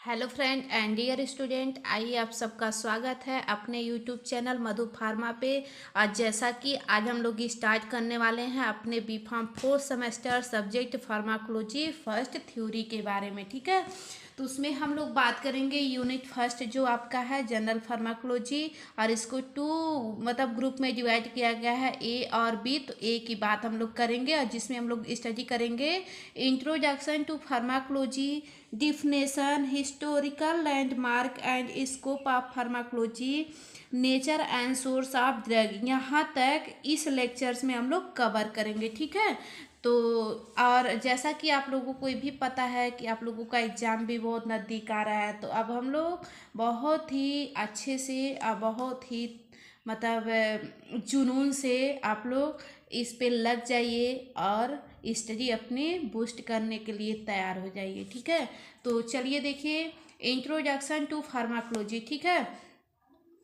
Hello friend and dear student, आइए आप सबका स्वागत है अपने यूट्यूब चैनल मधु फार्मा पे। आज जैसा कि आज हम लोग स्टार्ट करने वाले हैं अपने B pharm fourth semester subject pharmacology first theory के बारे में। ठीक है, तो उसमें हम लोग बात करेंगे यूनिट फर्स्ट जो आपका है जनरल फार्माकोलॉजी, और इसको टू ग्रुप में डिवाइड किया गया है, ए और बी। तो ए की बात हम लोग करेंगे और जिसमें हम लोग स्टडी करेंगे introduction to pharmacology, definition, historical landmark and scope of pharmacology, nature and source of drug. यहाँ तक इस लेक्चर्स में हम लोग कवर करेंगे। ठीक है, तो और जैसा कि आप लोगों को भी पता है कि आप लोगों का एग्ज़ाम भी बहुत नज़दीक आ रहा है, तो अब हम लोग बहुत ही अच्छे से बहुत ही जुनून से आप लोग इस पे लग जाइए और स्टडी अपने बूस्ट करने के लिए तैयार हो जाइए। ठीक है, तो चलिए देखिए इंट्रोडक्शन टू फार्माकोलॉजी। ठीक है,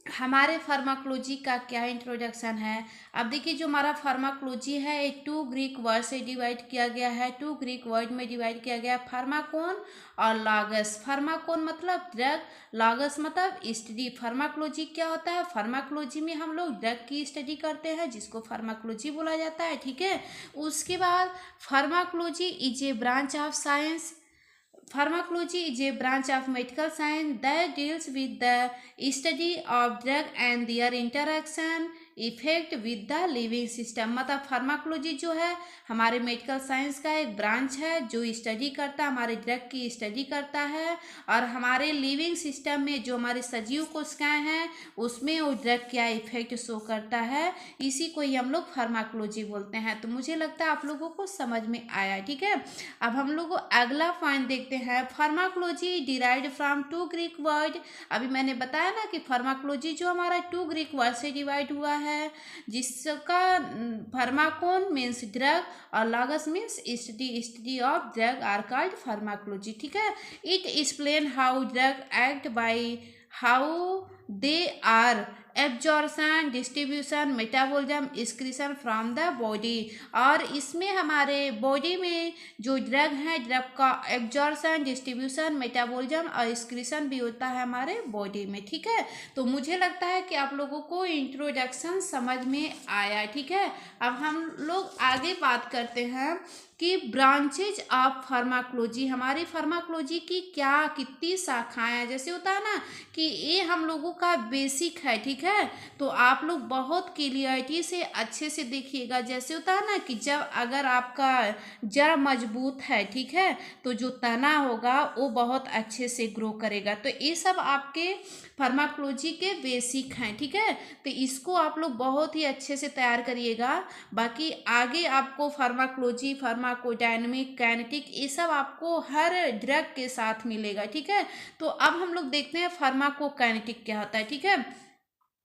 हमारे फार्माकोलॉजी का क्या इंट्रोडक्शन है। अब देखिए जो हमारा फार्माकोलॉजी है एक टू ग्रीक वर्ड से डिवाइड किया गया है, टू ग्रीक वर्ड में डिवाइड किया गया है, फार्माकोन और लॉगस। फार्माकोन मतलब ड्रग, लॉगस मतलब स्टडी। फार्माकोलॉजी क्या होता है, फार्माकोलॉजी में हम लोग ड्रग की स्टडी करते हैं जिसको फार्माकोलॉजी बोला जाता है। ठीक है, उसके बाद pharmacology is a branch of science. Pharmacology is a branch of medical science that deals with the study of drug and their interaction effect with the living system. मतलब फार्माकोलॉजी जो है हमारे मेडिकल साइंस का एक branch है जो study करता है, हमारे ड्रग की स्टडी करता है और हमारे लिविंग सिस्टम में जो हमारे सजीव कोशिकाएं हैं उसमें वो ड्रग क्या इफेक्ट शो करता है, इसी को ही हम लोग फार्माकोलॉजी बोलते हैं। तो मुझे लगता है आप लोगों को समझ में आया। ठीक है, अब हम लोग अगला पॉइंट देखते हैं। Pharmacology derived from two Greek word. अभी मैंने बताया ना कि फार्माकोलॉजी जो हमारा टू ग्रीक वर्ड से डिवाइड हुआ है, जिसका फार्माकोन मीन्स ड्रग और logos means study of drug are called pharmacology. ठीक है, it explain how drug act by how they are absorption, distribution, metabolism, excretion from the body. और इसमें हमारे बॉडी में जो ड्रग है, ड्रग का एब्जॉर्प्शन, डिस्ट्रीब्यूशन, मेटाबॉलिज्म और एक्सक्रीशन भी होता है हमारे बॉडी में। ठीक है, तो मुझे लगता है कि आप लोगों को इंट्रोडक्शन समझ में आया। ठीक है, अब हम लोग आगे बात करते हैं कि ब्रांचेज ऑफ फार्माकोलॉजी। हमारी फार्माकोलॉजी की क्या कितनी शाखाएं हैं। जैसे होता है ना कि ये हम लोगों का बेसिक है। ठीक है, तो आप लोग बहुत क्लियरिटी से अच्छे से देखिएगा। जैसे होता है ना कि जब अगर आपका जड़ मजबूत है, ठीक है, तो जो तना होगा वो बहुत अच्छे से ग्रो करेगा। तो ये सब आपके फार्माकोलॉजी के बेसिक हैं। ठीक है, तो इसको आप लोग बहुत ही अच्छे से तैयार करिएगा। बाकी आगे आपको फार्माकोलॉजी, फार्माकोडायनेमिक, काइनेटिक, ये सब आपको हर ड्रग के साथ मिलेगा। ठीक है, तो अब हम लोग देखते हैं फार्माकोकाइनेटिक क्या होता है। ठीक है,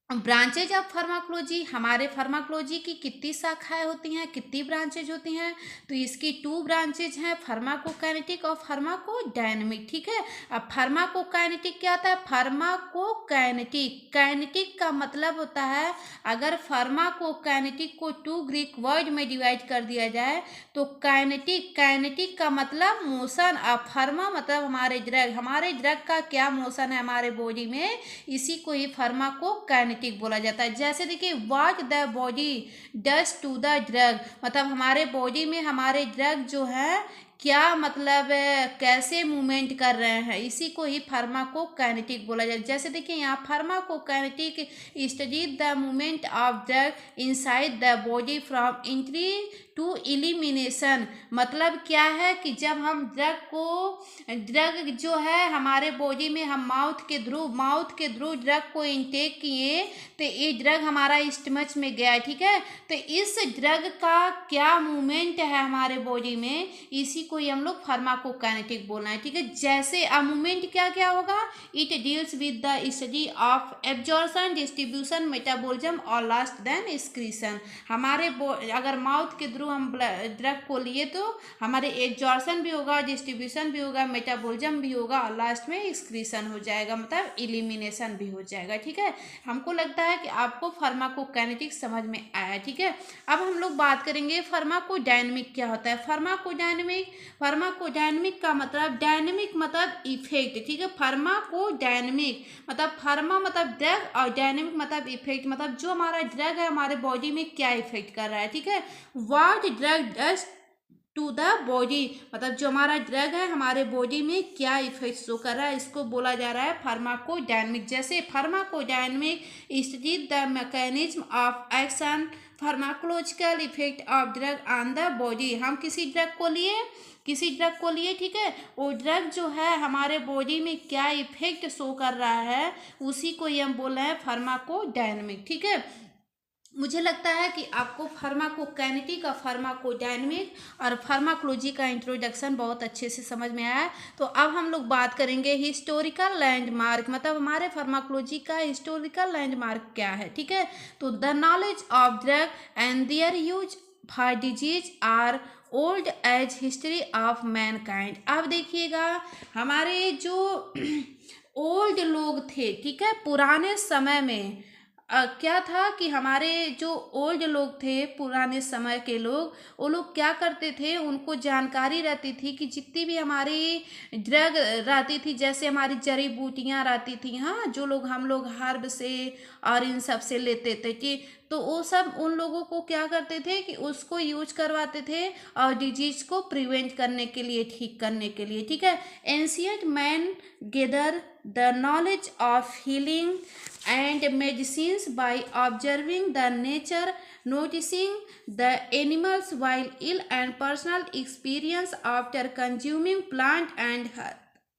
ब्रांचेज ऑफ फार्माकोलॉजी। हमारे फार्माकोलॉजी की कितनी शाखाएं होती हैं, कितनी ब्रांचेज होती हैं, तो इसकी टू ब्रांचेज हैं, फार्माकोकाइनेटिक और फार्माकोडायनेमिक। ठीक है, अब फार्माकोकाइनेटिक क्या होता है, फार्माकोकाइनेटिक, काइनेटिक का मतलब होता है, अगर फार्माकोकाइनेटिक को टू ग्रीक वर्ड में डिवाइड कर दिया जाए तो काइनेटिक, काइनेटिक का मतलब मोशन, और फार्मा मतलब हमारे ड्रग का क्या मोशन है हमारे बॉडी में, इसी को ही फार्माकोकाइनेटिक बोला जाता है। जैसे देखिए what the body does to the drug, मतलब हमारे बॉडी में हमारे ड्रग जो है क्या मतलब कैसे मूवमेंट कर रहे हैं, इसी को ही फार्माकोकाइनेटिक बोला जाता है। जैसे देखिए यहाँ pharmacokinetic study the movement of drug inside the body from entry to elimination. मतलब क्या है कि जब हम ड्रग जो है हमारे बॉडी में हम माउथ के थ्रू ड्रग को इनटेक किए तो ये ड्रग हमारा स्टमच में गया। ठीक है, तो इस ड्रग का क्या मूवमेंट है हमारे बॉडी में, इसी को ही हम लोग फार्माकोकाइनेटिक बोलना है। ठीक है, जैसे मूवमेंट क्या क्या होगा, it deals with the study of absorption, distribution, metabolism और लास्ट देन एक्सक्रीशन। हमारे अगर माउथ के थ्रू थ्रू हम ड्रग को लिए तो हमारे एब्जॉर्प्शन भी होगा, डिस्ट्रीब्यूशन भी होगा, मेटाबॉलिज्म भी होगा और लास्ट में एक्सक्रीशन हो जाएगा, मतलब इलिमिनेशन भी हो जाएगा। ठीक है, हमको लगता है कि आपको फार्माकोकाइनेटिक्स समझ में आया। ठीक है, अब हम लोग बात करेंगे फार्माकोडायनेमिक क्या होता है। फार्माकोडायनेमिक का मतलब डायनेमिक मतलब इफेक्ट। ठीक है, फार्माकोडायनेमिक मतलब फार्मा मतलब ड्रग और डायनेमिक मतलब इफेक्ट, मतलब जो हमारा ड्रग है हमारे बॉडी में क्या इफेक्ट कर रहा है। ठीक है, what drug does to the body, मतलब जो हमारा ड्रग है हमारे बॉडी में क्या इफेक्ट शो कर रहा है, इसको बोला जा रहा है फार्माकोडायनेमिक। जैसे pharmacodynamic study the mechanism of action pharmacological effect of drug on the body. हम किसी ड्रग को लिए ठीक है, वो ड्रग जो है हमारे बॉडी में क्या इफेक्ट शो कर रहा है उसी को ही हम बोल रहे हैं फार्माकोडायनेमिक। ठीक है, मुझे लगता है कि आपको फार्माकोकाइनेटिक और फार्माकोडायनेमिक और फार्माकोलॉजी का इंट्रोडक्शन बहुत अच्छे से समझ में आया है। तो अब हम लोग बात करेंगे हिस्टोरिकल लैंडमार्क, मतलब हमारे फार्माकोलॉजी का हिस्टोरिकल लैंडमार्क क्या है। ठीक है, तो the knowledge of drug and their use for disease are old as history of mankind. अब देखिएगा, हमारे जो ओल्ड लोग थे, ठीक है, पुराने समय में क्या था कि हमारे जो ओल्ड लोग थे, पुराने समय के लोग, वो लोग क्या करते थे, उनको जानकारी रहती थी कि जितनी भी हमारी ड्रग रहती थी, जैसे हमारी जड़ी बूटियाँ रहती थी, हाँ, जो लोग हम लोग हर्ब से और इन सब से लेते थे कि तो वो सब उन लोगों को क्या करते थे कि उसको यूज करवाते थे और डिजीज को प्रिवेंट करने के लिए, ठीक करने के लिए। ठीक है, ancient man gather the knowledge of healing and medicines by observing the nature, noticing the animals while ill and personal experience after consuming plant and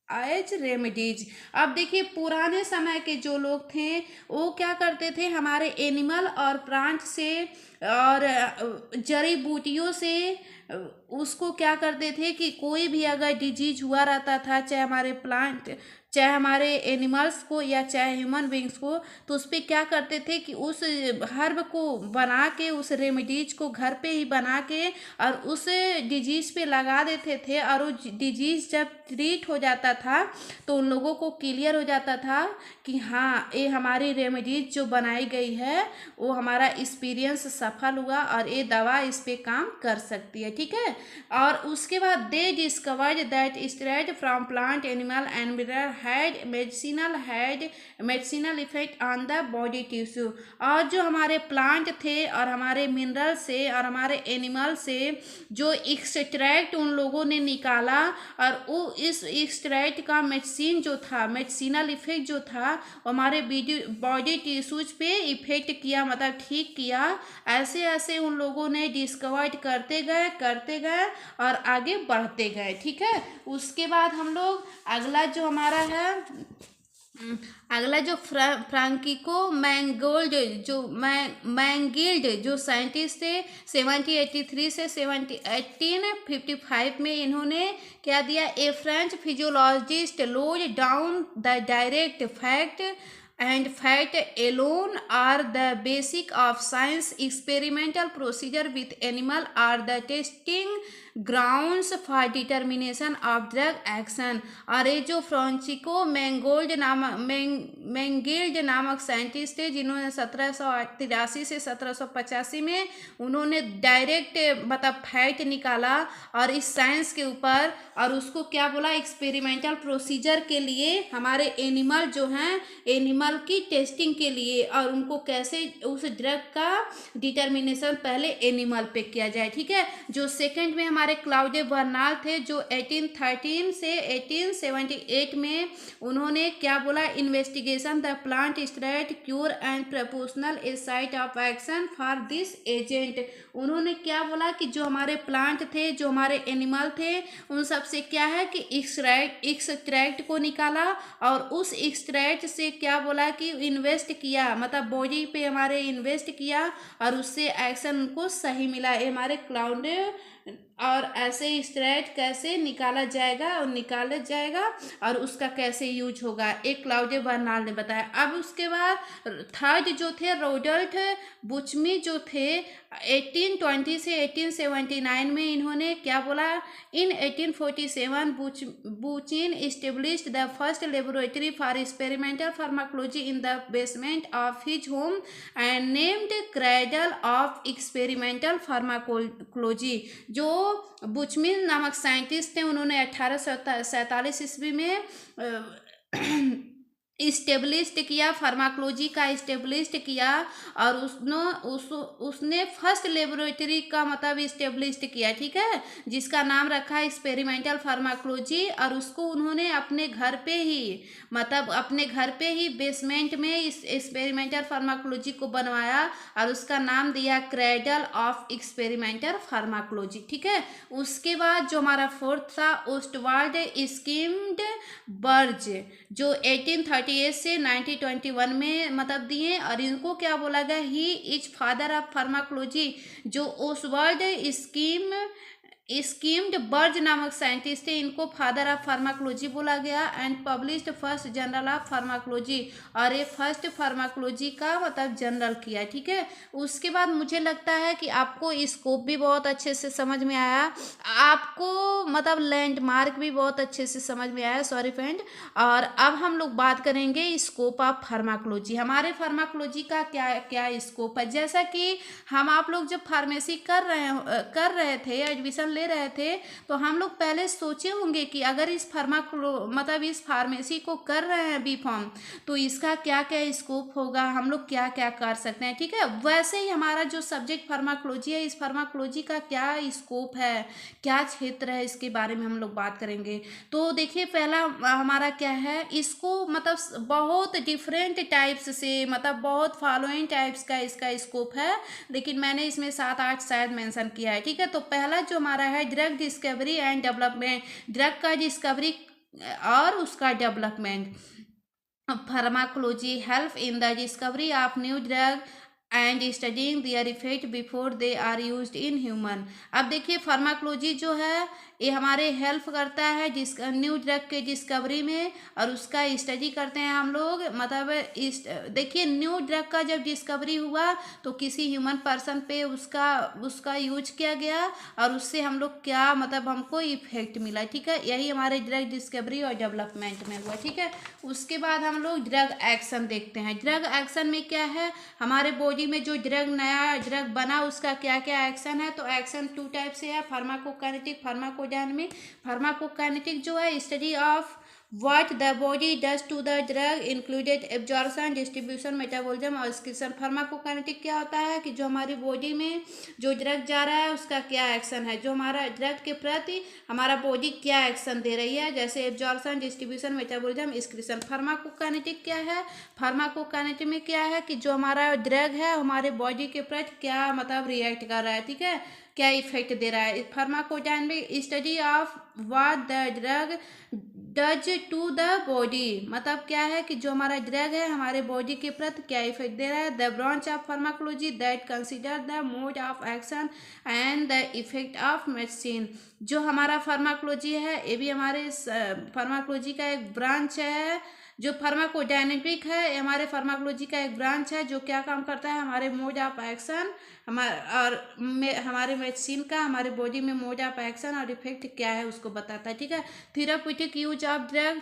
as remedies. अब देखिए, पुराने समय के जो लोग थे वो क्या करते थे, हमारे एनिमल और प्लांट से और जड़ी बूटियों से उसको क्या करते थे कि कोई भी अगर डिजीज हुआ रहता था, चाहे हमारे प्लांट, चाहे हमारे एनिमल्स को या चाहे ह्यूमन बींग्स को, तो उस पर क्या करते थे कि उस हर्ब को बना के, उस रेमेडीज को घर पे ही बना के और उस डिजीज पे लगा देते थे, और वो डिजीज जब ट्रीट हो जाता था तो उन लोगों को क्लियर हो जाता था कि हाँ, ये हमारी रेमेडीज जो बनाई गई है वो हमारा एक्सपीरियंस सफल हुआ और ये दवा इस पे काम कर सकती है। ठीक है, और उसके बाद दे discovered that steroid from plant animal and mineral had medicinal effect on the body tissue। और जो हमारे प्लांट थे और हमारे मिनरल से और हमारे एनिमल से जो एक्सट्रैक्ट उन लोगों ने निकाला, और वो इस एक्सट्रैक्ट का मेडिसिन जो था, मेडिसिनल इफेक्ट जो था, वो हमारे बॉडी टिश्यूज पे इफेक्ट किया, मतलब ठीक किया। ऐसे ऐसे उन लोगों ने डिस्कवर्ड करते गए और आगे बढ़ते गए। ठीक है, उसके बाद हम लोग अगला जो हमारा है, अगला जो फ्रांकिको मैंगिल्ड जो साइंटिस्ट थे, 1783 से 1855 में इन्होंने क्या दिया, a French physiologist laid down the direct fact and fact alone are the basic of science, experimental procedure with animal are the testing grounds for determination of drug action। और ये जो फ्रांसिको मैंगिल्ड नामक साइंटिस्ट थे, जिन्होंने 1783 से 1785 में उन्होंने direct मतलब फैक्ट निकाला और इस साइंस के ऊपर, और उसको क्या बोला, एक्सपेरिमेंटल प्रोसीजर के लिए हमारे एनिमल जो हैं, एनिमल की टेस्टिंग के लिए, और उनको कैसे उस ड्रग का डिटर्मिनेशन पहले एनिमल पे किया जाए। ठीक है, जो सेकंड में हमारे क्लाउडे बर्नाल थे, जो 1813 से 1878 में उन्होंने क्या बोला, investigation the plant steroid cure and proportional A site of action for this agent. उन्होंने क्या बोला कि जो हमारे प्लांट थे, जो हमारे एनिमल थे, उन सब से क्या है कि एक्सट्रैक्ट को निकाला और उस एक्सट्रैक्ट से क्या बोला कि इन्वेस्ट किया, मतलब बॉडी पे हमारे इन्वेस्ट किया और उससे एक्शन उनको सही मिला। ये हमारे और ऐसे स्टेरॉइड कैसे निकाला जाएगा और उसका कैसे यूज होगा, एक क्लाउडे बर्नार्ड ने बताया। अब उसके बाद थर्ड जो थे रोडल्फ बुचमी जो थे 1820 से 1879 में इन्होंने क्या बोला, इन 1847 बुचिन established the first laboratory for experimental pharmacology in the basement of his home and named cradle of experimental pharmacology। जो बुचमिन नामक साइंटिस्ट थे उन्होंने 1847 ईस्वी में इस्टेब्लिश्ड किया, फार्माकोलॉजी का इस्टेब्लिश्ड किया, और उसने फर्स्ट लेबोरेटरी का मतलब इस्टेब्लिश्ड किया, ठीक है, जिसका नाम रखा एक्सपेरिमेंटल फार्माकोलॉजी। और उसको उन्होंने अपने घर पे ही बेसमेंट में इस एक्सपेरिमेंटल फार्माकोलॉजी को बनवाया और उसका नाम दिया क्रेडल ऑफ एक्सपेरिमेंटल फार्माकोलॉजी, ठीक है। उसके बाद जो हमारा फोर्थ था ओस्टवाल्ड स्किम्ड बर्ज, जो 1838 से 1921 में मतलब दिए, और इनको क्या बोला गया, he is father of pharmacology. जो ओस्वाल्ड स्कीम्ड बर्ज नामक साइंटिस्ट थे, इनको फादर ऑफ फार्माकोलॉजी बोला गया, and published first general of pharmacology, और ये फर्स्ट फार्माकोलॉजी का मतलब जनरल किया, ठीक है। उसके बाद मुझे लगता है कि आपको स्कोप भी बहुत अच्छे से समझ में आया, आपको मतलब लैंडमार्क भी बहुत अच्छे से समझ में आया, सॉरी फ्रेंड। और अब हम लोग बात करेंगे स्कोप ऑफ फार्माकोलॉजी, हमारे फार्माकोलॉजी का क्या क्या स्कोप है। जैसा कि हम आप लोग जब फार्मेसी कर रहे थे, एडमिशन ले रहे थे, तो हम लोग पहले सोचे होंगे कि अगर इस फार्मेसी को कर रहे हैं बी फॉर्म, तो इसका क्या क्या स्कोप होगा, हम लोग क्या क्या कर सकते हैं, ठीक है। वैसे ही हमारा जो सब्जेक्ट फार्माकोलॉजी है, इस फार्माकोलॉजी का क्या स्कोप है, क्या क्षेत्र है, इसके बारे में हम लोग बात करेंगे। तो देखिए पहला हमारा क्या है, इसको मतलब बहुत डिफरेंट टाइप्स से मतलब बहुत फॉलोइंग टाइप्स का इसका स्कोप है, लेकिन मैंने इसमें 7-8 शायद मेंशन किया है, ठीक है। तो पहला जो हमारा है drug discovery and development, drug का डिस्कवरी और उसका development. Pharmacology help in the discovery of new drug and studying their effect before they are used in human. अब देखिए फार्माकोलॉजी जो है ये हमारे हेल्प करता है न्यू ड्रग के डिस्कवरी में, और उसका स्टडी करते हैं हम लोग। मतलब देखिए न्यू ड्रग का जब डिस्कवरी हुआ तो किसी ह्यूमन पर्सन पे उसका यूज किया गया, और उससे हम लोग क्या मतलब हमको इफेक्ट मिला, ठीक है। यही हमारे ड्रग डिस्कवरी और डेवलपमेंट में हुआ, ठीक है। उसके बाद हम लोग ड्रग एक्शन देखते हैं। ड्रग एक्शन में क्या है, हमारे बॉडी में जो नया ड्रग बना उसका क्या क्या एक्शन है। तो एक्शन 2 टाइप से है, फार्माकोकाइनेटिक, फार्माकोडायनामिक। फार्माकोकाइनेटिक जो है study of what the body does to the drug included absorption, distribution, metabolism और excretion। फार्माकोकाइनेटिक क्या होता है कि जो हमारी बॉडी में जो ड्रग जा रहा है उसका क्या एक्शन है, जो हमारा ड्रग के प्रति हमारा बॉडी क्या एक्शन दे रही है, जैसे absorption, distribution, metabolism, excretion. Pharmacokinetic क्या है, फार्माकोकाइनेटिक में क्या है कि जो हमारा ड्रग है हमारे बॉडी के प्रति क्या मतलब रिएक्ट कर रहा है, ठीक है, क्या इफेक्ट दे रहा है। Pharmacodynamic study of what the drug does to the body, मतलब क्या है कि जो हमारा ड्रग है हमारे बॉडी के प्रति क्या इफेक्ट दे रहा है। The branch of pharmacology that consider the mode of action and the effect of medicine. जो हमारा फार्माकोलॉजी है ये भी हमारे फार्माकोलॉजी का एक ब्रांच है। जो फार्माकोडायनेमिक है ये हमारे फार्माकोलॉजी का एक ब्रांच है, जो क्या काम करता है, हमारे मोड ऑफ एक्शन हमारे मेडिसिन का हमारे बॉडी में मोड ऑफ एक्शन और इफेक्ट क्या है उसको बताता है, ठीक है। थेराप्यूटिक यूज ऑफ ड्रग,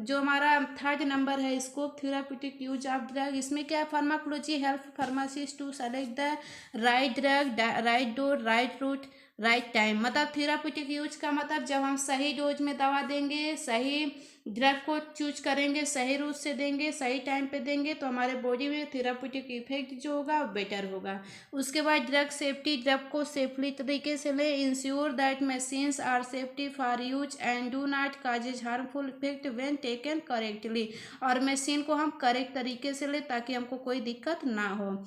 जो हमारा थर्ड नंबर है scope, therapeutic use of drug. इसमें क्या है, pharmacology help pharmacist to select the right drug, right dose, right route, right time. मतलब थेराप्यूटिक यूज का मतलब जब हम सही डोज में दवा देंगे, सही ड्रग को चूज करेंगे, सही रूट से देंगे, सही टाइम पे देंगे, तो हमारे बॉडी में थेराप्यूटिक इफेक्ट जो होगा वो बेटर होगा। उसके बाद ड्रग सेफ्टी, ड्रग को सेफली तरीके से ले, ensure that machines are safety for use and do not causes harmful effect when taken correctly. और मशीन को हम करेक्ट तरीके से ले ताकि हमको कोई दिक्कत ना हो।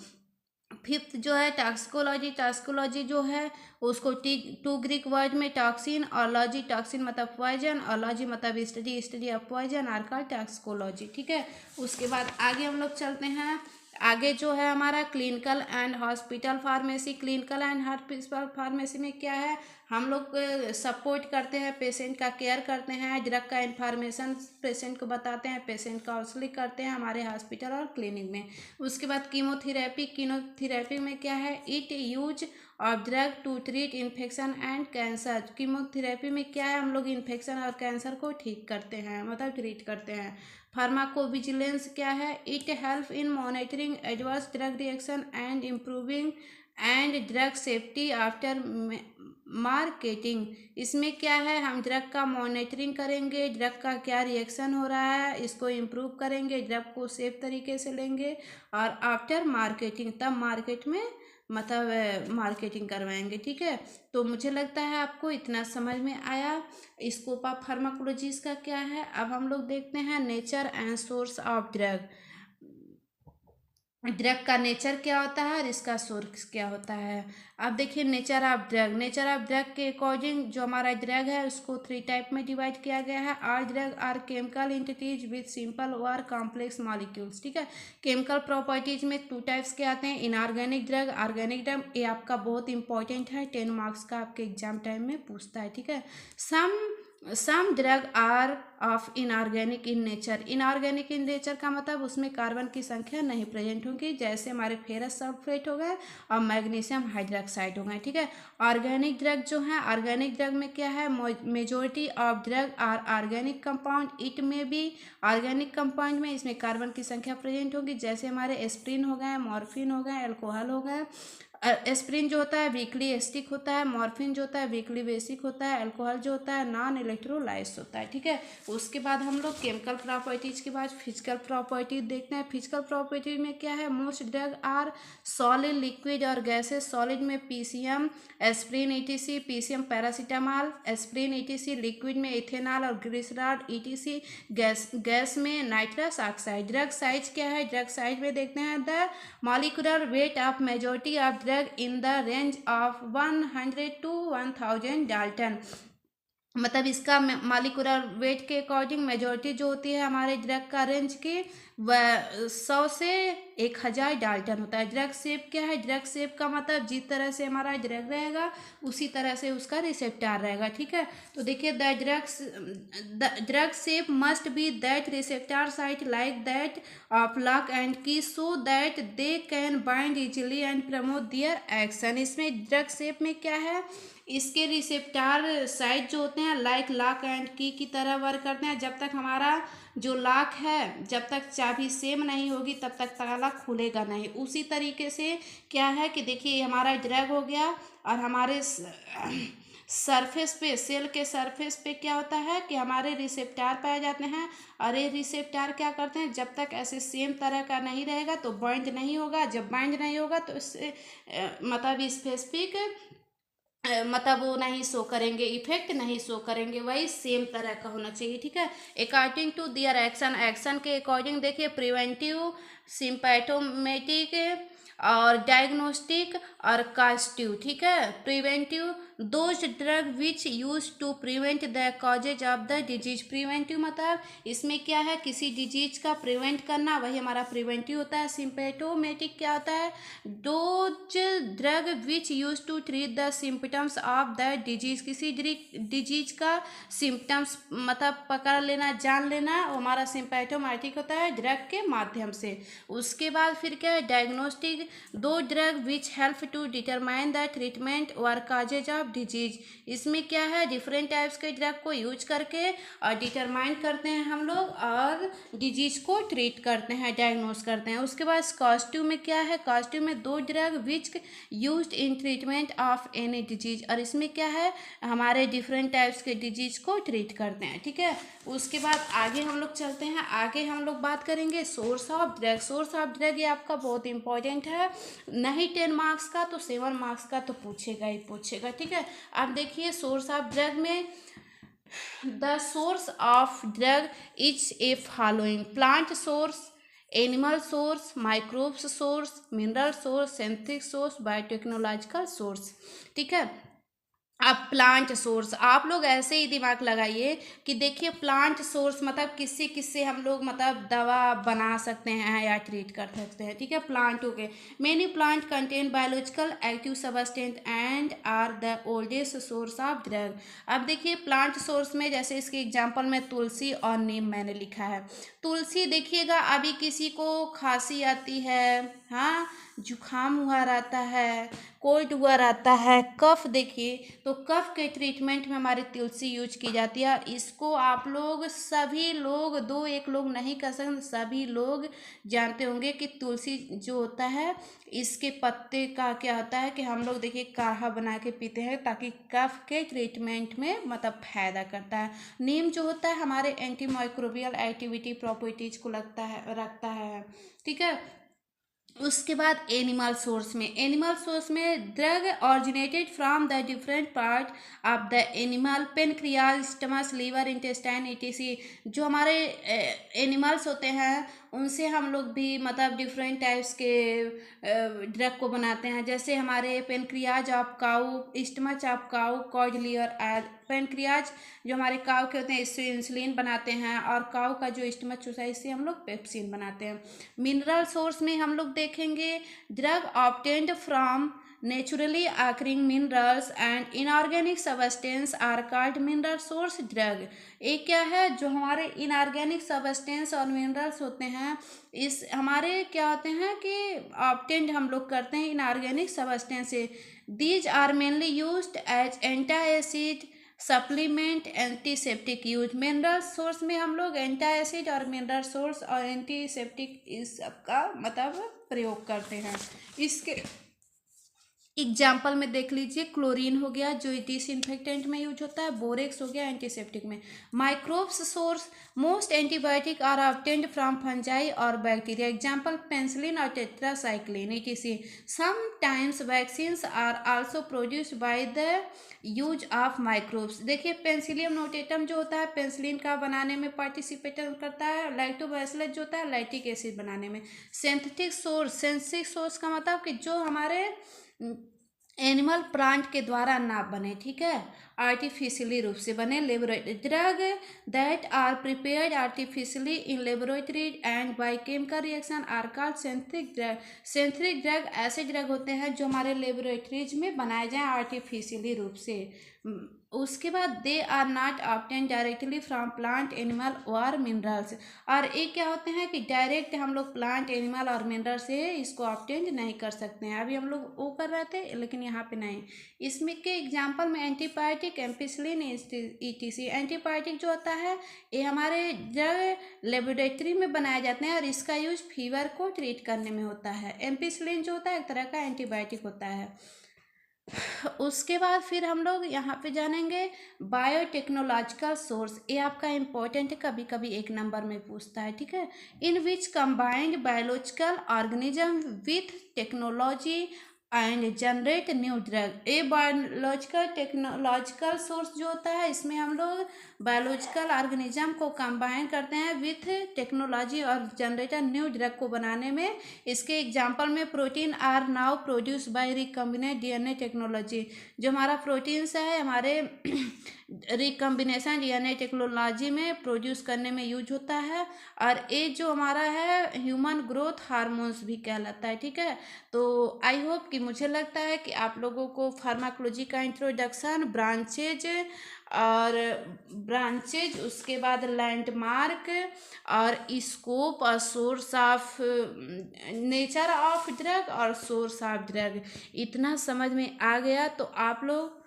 फिफ्थ जो है टॉक्सिकोलॉजी, टॉक्सिकोलॉजी जो है उसको 2 ग्रीक वर्ड में टॉक्सिन और लॉजी, टॉक्सिन मतलब पॉइजन और लॉजी मतलब study of poison are called toxicology, ठीक है। उसके बाद आगे हम लोग चलते हैं। आगे जो है हमारा clinical and hospital pharmacy. Clinical and hospital pharmacy में क्या है, हम लोग सपोर्ट करते हैं, पेशेंट का केयर करते हैं, ड्रग का इंफॉर्मेशन पेशेंट को बताते हैं, पेशेंट काउंसलिंग करते हैं हमारे हॉस्पिटल और क्लिनिक में। उसके बाद कीमोथेरेपी में क्या है, it use of drug to treat infection and cancer. Chemotherapy में क्या है, हम लोग इन्फेक्शन और कैंसर को ठीक करते हैं, मतलब ट्रीट करते हैं। फार्माकोविजिलेंस क्या है, it help in monitoring adverse drug reaction and improving and drug safety after marketing. इसमें क्या है, हम ड्रग का मॉनिटरिंग करेंगे, ड्रग का क्या रिएक्शन हो रहा है, इसको इम्प्रूव करेंगे, ड्रग को सेफ तरीके से लेंगे, और आफ्टर मार्केटिंग तब मार्केट में मतलब मार्केटिंग करवाएंगे। ठीक है, तो मुझे लगता है आपको इतना समझ में आया स्कोप ऑफ फार्माकोलॉजीज का क्या है। अब हम लोग देखते हैं nature and source of drug. Drug का नेचर क्या होता है और इसका सोर्स क्या होता है। अब देखिए नेचर ऑफ ड्रग के अकॉर्डिंग जो हमारा ड्रग है उसको 3 टाइप में डिवाइड किया गया है। All drug are chemical entities with simple और कॉम्प्लेक्स मॉलिक्यूल्स। ठीक है, केमिकल प्रॉपर्टीज में 2 टाइप्स के आते हैं, इनऑर्गेनिक ड्रग, ऑर्गेनिक ड्रग। ये आपका बहुत इंपॉर्टेंट है, 10 मार्क्स का आपके एग्जाम टाइम में पूछता है। ठीक है, some drug are of inorganic in nature. Inorganic in nature का मतलब उसमें कार्बन की संख्या नहीं प्रेजेंट होगी, जैसे हमारे फेरस सल्फेट हो गए और मैग्नीशियम हाइड्रोक्साइड हो गए। ठीक है, ऑर्गेनिक ड्रग जो है, ऑर्गेनिक ड्रग में क्या है, majority of drug are organic compound. It में भी ऑर्गेनिक कंपाउंड में इसमें कार्बन की संख्या प्रेजेंट होगी, जैसे हमारे एस्प्रिन हो गए, मॉर्फिन हो गए, अल्कोहल हो गए। एस्प्रिन जो होता है वीकली एसिडिक होता है, मॉर्फिन जो होता है वीकली बेसिक होता है, अल्कोहल जो होता है नॉन इलेक्ट्रोलाइज्ड होता है। ठीक है, उसके बाद हम लोग केमिकल प्रॉपर्टीज के बाद फिजिकल प्रॉपर्टीज देखते हैं। फिजिकल प्रॉपर्टीज में क्या है, most drug are solid, liquid और गैसेस। सॉलिड में PCM, aspirin etc, PCM paracetamol, aspirin etc. Liquid में इथेनॉल और ग्लिसरॉल ईटीसी। गैस में नाइट्रस ऑक्साइड। ड्रग साइज क्या है, ड्रग साइज में देखते हैं the molecular weight of majority of drug in the range of 100 to 1000 dalton. मतलब इसका मॉलिक्यूलर वेट के अकॉर्डिंग मेजॉरिटी जो होती है हमारे ड्रग का रेंज की वह 100 से 1000 डाल्टन होता है। ड्रग शेप क्या है, ड्रग शेप का मतलब जिस तरह से हमारा ड्रग रहेगा उसी तरह से उसका रिसेप्टर रहेगा। ठीक है, तो देखिए the drug shape must be that receptor site like that of lock and key so that they can bind easily and promote their action. इसमें ड्रग शेप में क्या है, इसके रिसेप्टर साइट जो होते हैं लाइक लॉक एंड की तरह वर्क करते हैं। जब तक हमारा जो लॉक है, जब तक चाबी सेम नहीं होगी तब तक ताला खुलेगा नहीं। उसी तरीके से क्या है कि देखिए हमारा ड्रग हो गया और हमारे सरफेस पे, सेल के सरफेस पे क्या होता है कि हमारे रिसेप्टर पाए जाते हैं, और ये रिसेप्टर क्या करते हैं, जब तक ऐसे सेम तरह का नहीं रहेगा तो बाइंड नहीं होगा। जब बाइंड नहीं होगा तो इससे मतलब स्पेसिफिक मतलब वो नहीं शो करेंगे, इफेक्ट नहीं शो करेंगे, वही सेम तरह का होना चाहिए। ठीक है, according to their action, action के अकॉर्डिंग देखिए प्रिवेंटिव, सिम्पैथोमेटिक और डायग्नोस्टिक और कास्टिव। ठीक है, preventive those drug which use to prevent the causes of the disease. Preventive मतलब इसमें क्या है, किसी डिजीज का प्रिवेंट करना, वही हमारा प्रिवेंटिव होता है। सिम्पैथोमेटिक क्या होता है, those drug which use to treat the symptoms of the disease. किसी डिजीज का सिम्पटम्स मतलब पकड़ लेना, जान लेना, वो हमारा सिम्पैथोमेटिक होता है ड्रग के माध्यम से। उसके बाद फिर क्या है, diagnostic, those drug which help to determine the treatment और काजेज ऑफ डिजीज। इसमें क्या है, डिफरेंट टाइप्स के ड्रग को यूज करके और डिटरमाइन करते हैं हम लोग और डिजीज को ट्रीट करते हैं, डायग्नोस करते हैं। उसके बाद कॉस्टिव में क्या है, कॉस्टिव में दो drug which used in treatment of any disease, और इसमें क्या है, हमारे डिफरेंट टाइप्स के डिजीज को ट्रीट करते हैं। ठीक है, उसके बाद आगे हम लोग चलते हैं, आगे हम लोग बात करेंगे source of drug. Source of drug ये आपका बहुत इंपॉर्टेंट है, नहीं 10 मार्क्स का तो 7 मार्क्स का तो पूछेगा ही पूछेगा। ठीक है, अब देखिए सोर्स ऑफ ड्रग में the source of drug is a following: plant source, animal source, microbes source, mineral source, synthetic source, biotechnological source. ठीक है, अब प्लांट सोर्स, आप लोग ऐसे ही दिमाग लगाइए कि देखिए प्लांट सोर्स मतलब किससे किससे हम लोग मतलब दवा बना सकते हैं या ट्रीट कर सकते हैं, ठीक है। प्लांटों के many plant contain biological active substance and are the oldest source of drug. अब देखिए प्लांट सोर्स में जैसे इसके एग्जांपल में तुलसी और नीम मैंने लिखा है। तुलसी देखिएगा, अभी किसी को खांसी आती है, हाँ, जुकाम हुआ रहता है, कोल्ड हुआ रहता है, कफ देखिए, तो कफ के ट्रीटमेंट में हमारी तुलसी यूज की जाती है। और इसको आप लोग सभी लोग, दो एक लोग नहीं कर सकते, सभी लोग जानते होंगे कि तुलसी जो होता है इसके पत्ते का क्या होता है कि हम लोग देखिए काढ़ा बना के पीते हैं ताकि कफ के ट्रीटमेंट में मतलब फायदा करता है। नीम जो होता है हमारे एंटी माइक्रोबियल एक्टिविटी प्रॉपर्टीज को रखता है, ठीक है। उसके बाद एनिमल सोर्स में drug originated from the different part of the animal, pancreas, stomach, liver, intestine, etc। जो हमारे एनिमल्स होते हैं उनसे हम लोग भी मतलब डिफरेंट टाइप्स के ड्रग को बनाते हैं। जैसे हमारे pancreas of cow, stomach of cow, cod liver. Pancreas जो हमारे काऊ के होते हैं इससे इंसुलिन बनाते हैं, और काऊ का जो स्टमक होता है इससे हम लोग पेप्सिन बनाते हैं। मिनरल सोर्स में हम लोग देखेंगे drug obtained from naturally occurring minerals and inorganic substance are called mineral source drug. एक क्या है, जो हमारे इनऑर्गेनिक सब्सटेंस और मिनरल्स होते हैं इस हमारे क्या होते हैं कि ऑब्टेन्ड हम लोग करते हैं इनऑर्गेनिक सब्सटेंस से। These are mainly used as antacid supplement, antiseptic use. Mineral source में हम लोग एंटा एसिड और मिनरल सोर्स और एंटीसेप्टिक इस सब का मतलब प्रयोग करते हैं। इसके एग्जाम्पल में देख लीजिए, क्लोरीन हो गया जो डिसइंफेक्टेंट में यूज होता है, बोरेक्स हो गया एंटीसेप्टिक में। Microbes source, most antibiotic are obtained from fungi और बैक्टीरिया, एग्जाम्पल पेंसिलिन और tetracycline, etc। Sometimes vaccines are also produced by the use of microbes. देखिए पेंसिलियम नोटेटम जो होता है पेंसिलिन का बनाने में पार्टिसिपेट करता है, लैक्टोबैसिलस जो होता है लैक्टिक एसिड बनाने में। सिंथेटिक सोर्स का मतलब कि जो हमारे एनिमल प्लांट के द्वारा ना बने, ठीक है, आर्टिफिशियली रूप से बने। Laboratory drug that are prepared artificially in laboratory and by chemical reaction are called synthetic drug. Synthetic drug ऐसे ड्रग होते हैं जो हमारे लेबोरेटरीज में बनाए जाएं आर्टिफिशियली रूप से। उसके बाद they are not obtain directly from plant, animal और मिनरल्स। और एक क्या होते हैं कि डायरेक्ट हम लोग प्लांट, एनिमल और मिनरल से इसको ऑब्टेन नहीं कर सकते हैं। अभी हम लोग वो कर रहे थे लेकिन यहाँ पे नहीं। इसमें के एग्जांपल में एंटीबायोटिक, एम्पिसिलिन, etc। एंटीबायोटिक जो होता है ये हमारे जब लेबोरेटरी में बनाए जाते हैं और इसका यूज फीवर को ट्रीट करने में होता है। एम्पिसिलिन जो होता है एक तरह का एंटीबायोटिक होता है। उसके बाद फिर हम लोग यहाँ पे जानेंगे बायोटेक्नोलॉजिकल सोर्स। ये आपका इम्पोर्टेंट है, कभी कभी एक नंबर में पूछता है, ठीक है। In which combined biological organism with technology and generate new drug. ये बायोलॉजिकल टेक्नोलॉजिकल सोर्स जो होता है इसमें हम लोग बायोलॉजिकल ऑर्गेनिज्म को कंबाइन करते हैं विथ टेक्नोलॉजी और जनरेटर न्यू ड्रग को बनाने में। इसके एग्जांपल में protein are now produce by recombinant DNA technology. जो हमारा प्रोटीन्स है हमारे रिकम्बिनेशन डीएनए टेक्नोलॉजी में प्रोड्यूस करने में यूज होता है। और ये जो हमारा है ह्यूमन ग्रोथ हार्मोन्स भी कहलाता है, ठीक है। तो आई होप कि मुझे लगता है कि आप लोगों को फार्माकोलॉजी का इंट्रोडक्शन, ब्रांचेज उसके बाद लैंडमार्क और स्कोप और source of nature of drug और सोर्स ऑफ ड्रग इतना समझ में आ गया तो आप लोग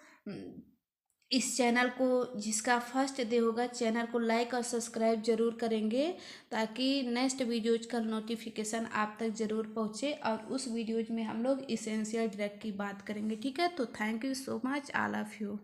इस चैनल को, जिसका फर्स्ट डे होगा, चैनल को लाइक और सब्सक्राइब जरूर करेंगे ताकि नेक्स्ट वीडियोज का नोटिफिकेशन आप तक जरूर पहुँचे। और उस वीडियोज में हम लोग इसेंशियल ड्रग की बात करेंगे, ठीक है। तो thank you so much all of you.